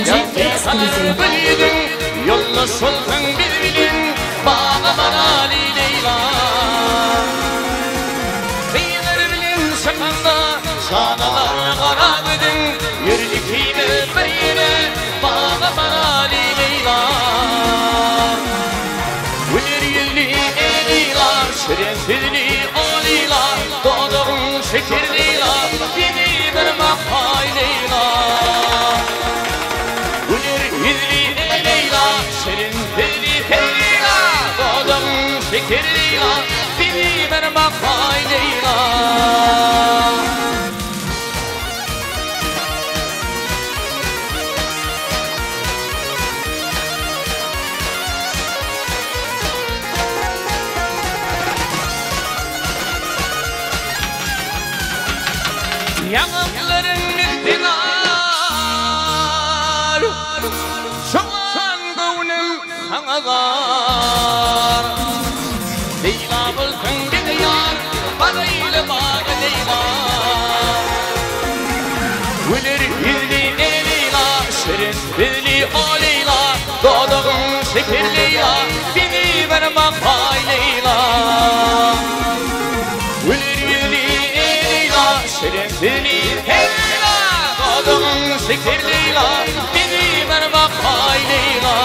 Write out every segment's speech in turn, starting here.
Yankı bilidin, yolla soltan bilbilin, bağla bana Leyla. Beyler bilin sakanda, sanalar karabıdın, yürüdüküyle beyine, bağla bana Leyla. Güler yüzlü Leyla, şerefli o Leyla, doğduğun şeker Leyla, beni verme hay Leyla. Şeker Leyla, beni verme hay Leyla. Yanakların müstinar, şu an gönlüm sana var. Leyla bulsun bir yar, bağıyla bağ Leyla. Güler yüzlü Leyla, şerefli o Leyla, doğduğun şeker Leyla, beni verme hay Leyla. Güler yüzlü Leyla, şerefli Leyla, doğduğun şeker Leyla, beni verme hay Leyla.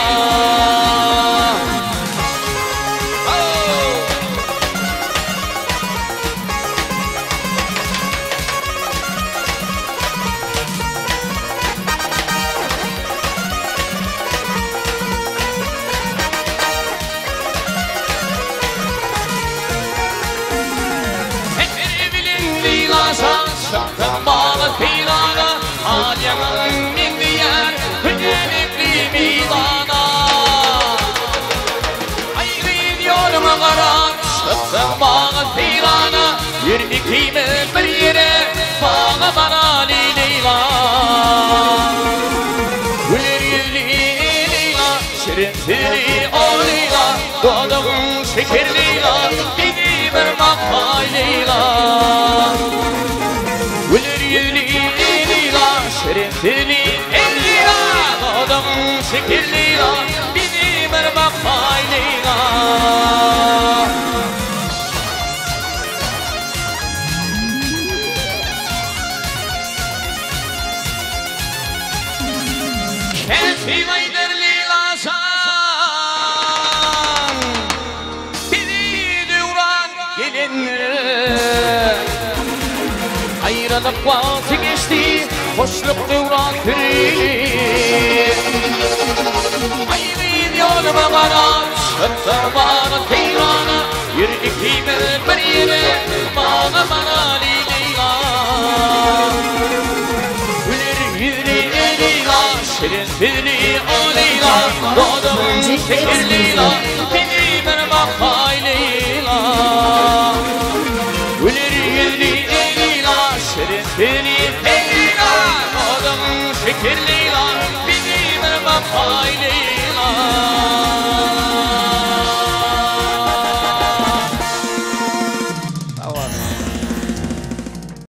Şarkın bağlı filana, alyanın min diyer, hücelikli midana. Ayrı yoluma karan, şarkın bağlı filana, yürüdüküyle bir yere, bağlı bana Leyla. Güler yüzlü Leyla, şerefli o Leyla, doğduğun şeker Leyla, beni verme hay Leyla. Güler yüzlü Leyla, şerefli Leyla, doğduğun şeker Leyla, beni verme hay Leyla. Kesim aydır Leyla san, beni duran gelinler. Ayrılık vakti geçti, hoşluk devran tüyü. Ayrı yoluma karan, şartlar bana teyrana, yürüdüküyle bir yere, bağla bana Leyla. Güler yüzlü Leyla, şerefli o Leyla, doğduğun şeker Leyla, beni verme hay Leyla. Güler yüzlü şerefli Leyla, doğduğun şeker Leyla, beni verme hay Leyla.